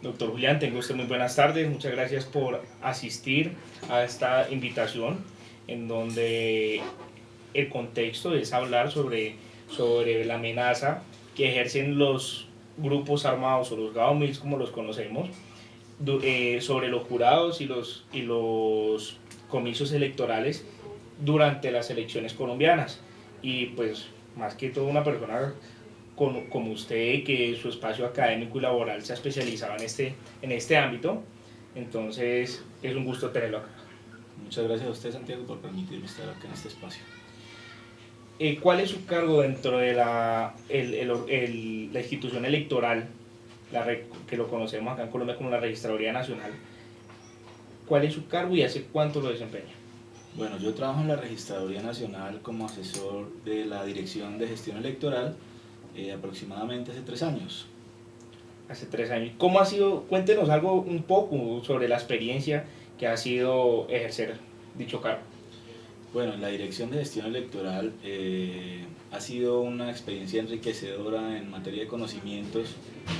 Doctor Julián, tengo usted muy buenas tardes. Muchas gracias por asistir a esta invitación en donde el contexto es hablar sobre la amenaza que ejercen los grupos armados o los GAOMILS como los conocemos sobre los jurados y los comicios electorales durante las elecciones colombianas. Y pues más que todo una persona como usted, que su espacio académico y laboral se ha especializado en este ámbito. Entonces es un gusto tenerlo acá. Muchas gracias a usted, Santiago, por permitirme estar acá en este espacio. ¿Cuál es su cargo dentro de la institución electoral, que lo conocemos acá en Colombia como la Registraduría Nacional? ¿Cuál es su cargo y hace cuánto lo desempeña? Bueno, yo trabajo en la Registraduría Nacional como asesor de la Dirección de Gestión Electoral aproximadamente hace 3 años. Hace 3 años. ¿Cómo ha sido? Cuéntenos algo un poco sobre la experiencia que ha sido ejercer dicho cargo. Bueno, la Dirección de Gestión Electoral ha sido una experiencia enriquecedora en materia de conocimientos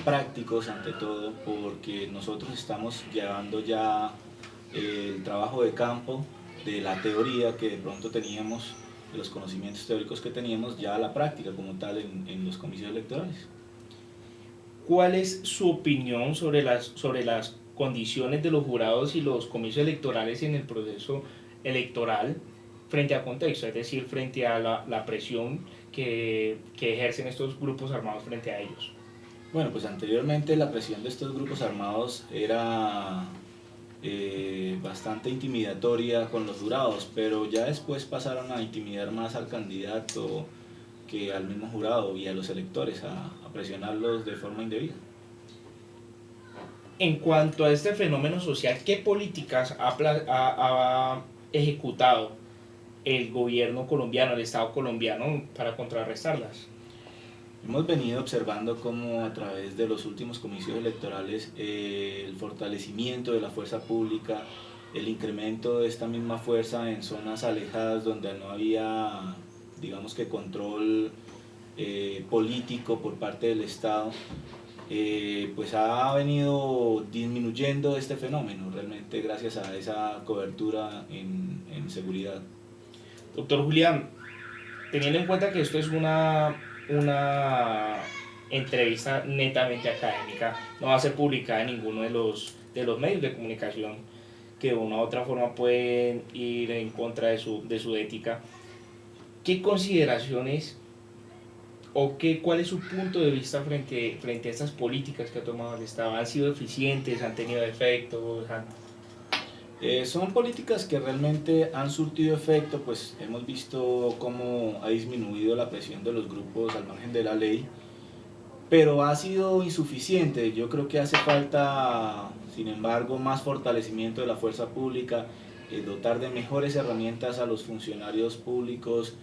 prácticos ante todo, porque nosotros estamos llevando ya el trabajo de campo de la teoría que de pronto teníamos, de los conocimientos teóricos que teníamos, ya a la práctica como tal en los comicios electorales. ¿Cuál es su opinión sobre las condiciones de los jurados y los comicios electorales en el proceso electoral frente al contexto, es decir, frente a la presión que ejercen estos grupos armados frente a ellos? Bueno, pues anteriormente la presión de estos grupos armados era bastante intimidatoria con los jurados, pero ya después pasaron a intimidar más al candidato que al mismo jurado y a los electores, a presionarlos de forma indebida. En cuanto a este fenómeno social, ¿qué políticas ha ejecutado el gobierno colombiano, el Estado colombiano, para contrarrestarlas? Hemos venido observando cómo a través de los últimos comicios electorales el fortalecimiento de la fuerza pública, el incremento de esta misma fuerza en zonas alejadas donde no había, digamos que, control político por parte del Estado, pues ha venido disminuyendo este fenómeno realmente gracias a esa cobertura en seguridad. Doctor Julián, teniendo en cuenta que esto es una entrevista netamente académica, no va a ser publicada en ninguno de los medios de comunicación que de una u otra forma pueden ir en contra de su ética. ¿Qué consideraciones cuál es su punto de vista frente a estas políticas que ha tomado el Estado? ¿Han sido eficientes? ¿Han tenido efectos? Son políticas que realmente han surtido efecto, pues hemos visto cómo ha disminuido la presión de los grupos al margen de la ley, pero ha sido insuficiente. Yo creo que hace falta, sin embargo, más fortalecimiento de la fuerza pública, dotar de mejores herramientas a los funcionarios públicos,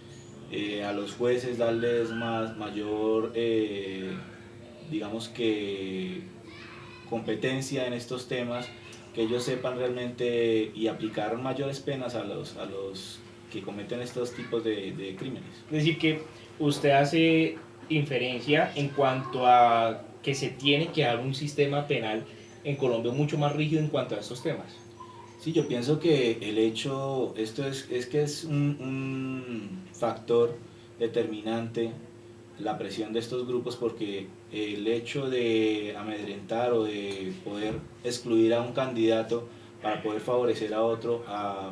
a los jueces, darles mayor, digamos que, competencia en estos temas, que ellos sepan realmente y aplicar mayores penas a los que cometen estos tipos de crímenes. Es decir, que usted hace inferencia en cuanto a que se tiene que dar un sistema penal en Colombia mucho más rígido en cuanto a estos temas. Sí, yo pienso que el hecho, esto es que es un factor determinante la presión de estos grupos, porque el hecho de amedrentar o de poder excluir a un candidato para poder favorecer a otro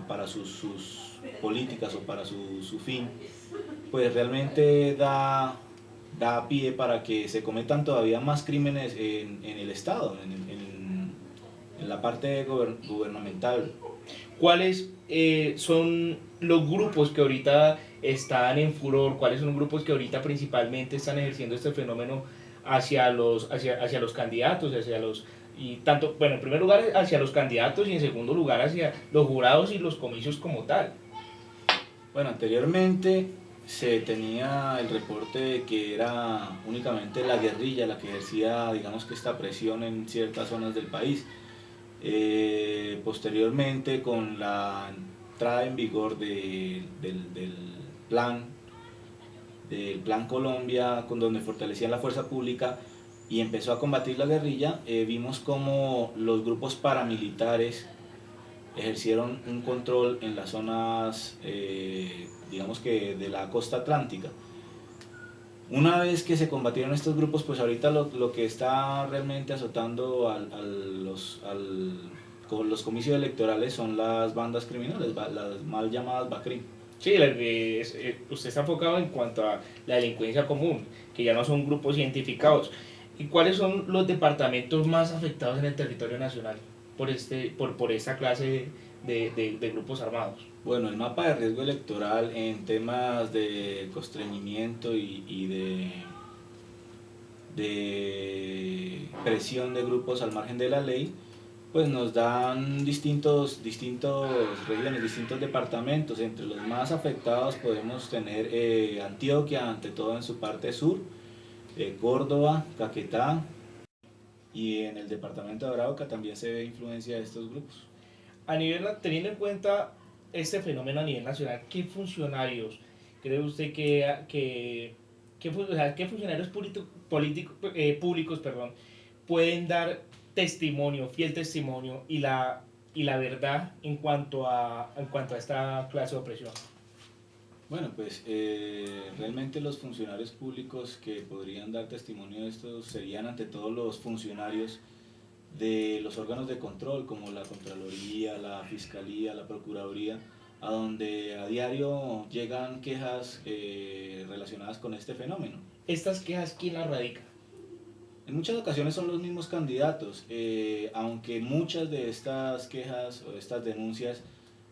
para sus políticas o para su fin, pues realmente da pie para que se cometan todavía más crímenes en el Estado, en la parte gubernamental. ¿Cuáles son los grupos que ahorita están en furor? ¿Cuáles son los grupos que ahorita principalmente están ejerciendo este fenómeno hacia los candidatos, y tanto, bueno, en primer lugar hacia los candidatos y en segundo lugar hacia los jurados y los comicios como tal? Bueno, anteriormente se tenía el reporte de que era únicamente la guerrilla la que ejercía, digamos que, esta presión en ciertas zonas del país. Posteriormente, con la entrada en vigor plan, del Plan Colombia, con donde fortalecían la fuerza pública, y empezó a combatir la guerrilla, vimos como los grupos paramilitares ejercieron un control en las zonas, digamos que de la costa atlántica. Una vez que se combatieron estos grupos, pues ahorita lo que está realmente azotando con los comicios electorales son las bandas criminales, las mal llamadas BACRIM. Sí, usted está enfocado en cuanto a la delincuencia común, que ya no son grupos identificados. ¿Y cuáles son los departamentos más afectados en el territorio nacional por esta clase de grupos armados? Bueno, el mapa de riesgo electoral en temas de constreñimiento y de presión de grupos al margen de la ley, pues nos dan distintos regiones, distintos departamentos. Entre los más afectados podemos tener Antioquia, ante todo en su parte sur, Córdoba, Caquetá, y en el departamento de Arauca también se ve influencia de estos grupos. Teniendo en cuenta este fenómeno a nivel nacional, ¿qué funcionarios cree usted qué funcionarios públicos pueden dar testimonio, fiel testimonio y la verdad en cuanto a esta clase de opresión? Bueno, pues realmente los funcionarios públicos que podrían dar testimonio de esto serían ante todo los funcionarios de los órganos de control como la Contraloría, la Fiscalía, la Procuraduría, a donde a diario llegan quejas relacionadas con este fenómeno. ¿Estas quejas quién las radica? En muchas ocasiones son los mismos candidatos, aunque muchas de estas quejas o estas denuncias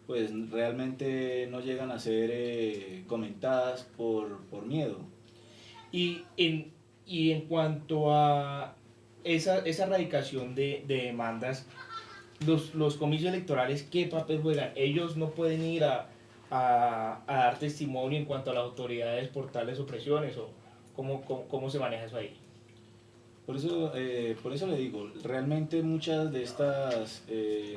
pues realmente no llegan a ser comentadas por miedo. Y en cuanto a esa erradicación de demandas, los comicios electorales, ¿qué papel juegan? Ellos no pueden ir a dar testimonio en cuanto a las autoridades por tales opresiones, o cómo se maneja eso ahí. Por eso le digo, realmente muchas de estas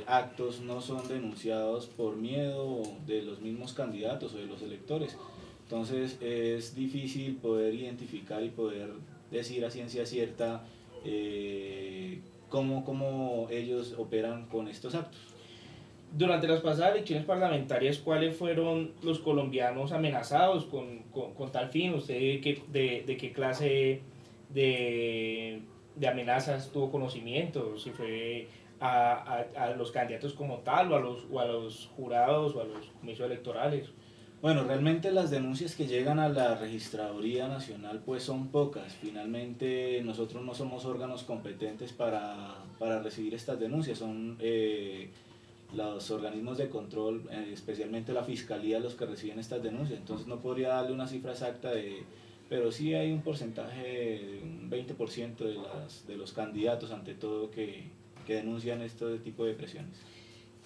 actos no son denunciados por miedo de los mismos candidatos o de los electores. Entonces es difícil poder identificar y poder decir a ciencia cierta cómo ellos operan con estos actos. Durante las pasadas elecciones parlamentarias, ¿cuáles fueron los colombianos amenazados con tal fin? ¿Usted de qué clase de amenazas tuvo conocimiento? ¿Si fue a los candidatos como tal, o a los jurados, o a los comicios electorales? Bueno, realmente las denuncias que llegan a la Registraduría Nacional pues son pocas. Finalmente nosotros no somos órganos competentes para recibir estas denuncias, son los organismos de control, especialmente la Fiscalía, los que reciben estas denuncias. Entonces no podría darle una cifra exacta pero sí hay un porcentaje, un 20% de los candidatos ante todo que denuncian este tipo de presiones.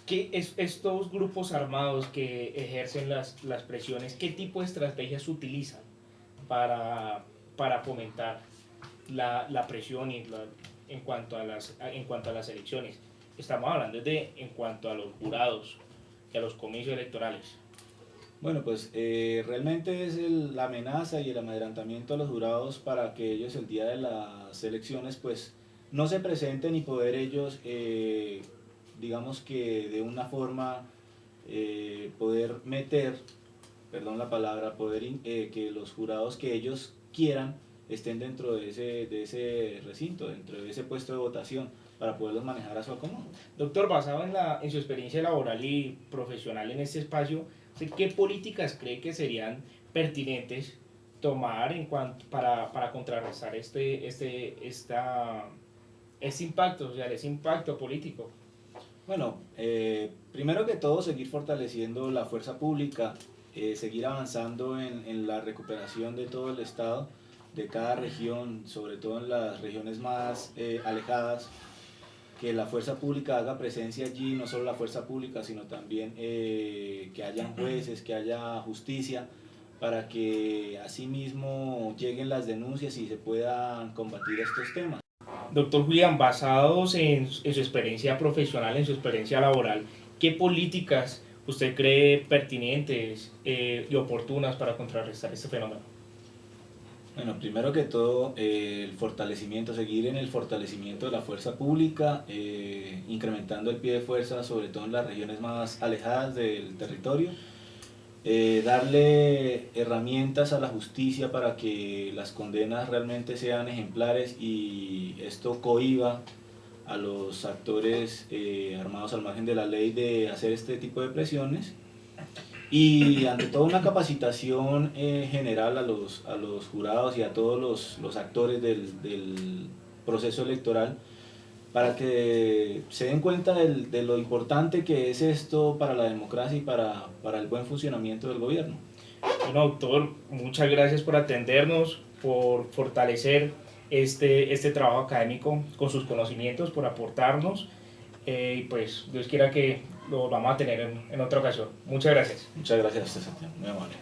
Estos grupos armados que ejercen las presiones, ¿qué tipo de estrategias utilizan para fomentar la presión en cuanto a las elecciones? Estamos hablando en cuanto a los jurados y a los comicios electorales. Bueno, pues realmente es la amenaza y el amedrentamiento a los jurados para que ellos el día de las elecciones pues no se presenten y poder ellos digamos que de una forma poder meter, perdón la palabra, que los jurados que ellos quieran estén dentro de ese recinto, dentro de ese puesto de votación, para poderlos manejar a su acomodo. Doctor, basado en su experiencia laboral y profesional en este espacio, ¿qué políticas cree que serían pertinentes tomar para contrarrestar este impacto social, ese impacto político? Bueno, primero que todo seguir fortaleciendo la fuerza pública, seguir avanzando en la recuperación de todo el estado, de cada región, sobre todo en las regiones más alejadas, que la fuerza pública haga presencia allí, no solo la fuerza pública, sino también que hayan jueces, que haya justicia, para que asimismo lleguen las denuncias y se puedan combatir estos temas. Doctor Julián, basados en su experiencia profesional, en su experiencia laboral, ¿qué políticas usted cree pertinentes y oportunas para contrarrestar este fenómeno? Bueno, primero que todo, seguir en el fortalecimiento de la fuerza pública, incrementando el pie de fuerza, sobre todo en las regiones más alejadas del territorio, darle herramientas a la justicia para que las condenas realmente sean ejemplares y esto cohíba a los actores armados al margen de la ley de hacer este tipo de presiones. Y ante todo una capacitación general a los jurados y a todos los actores del proceso electoral para que se den cuenta de lo importante que es esto para la democracia y para el buen funcionamiento del gobierno. Bueno, doctor, muchas gracias por atendernos, por fortalecer este trabajo académico con sus conocimientos, por aportarnos. Y pues Dios quiera que lo vamos a tener en otra ocasión. Muchas gracias. Muchas gracias a usted, Santiago, muy amable.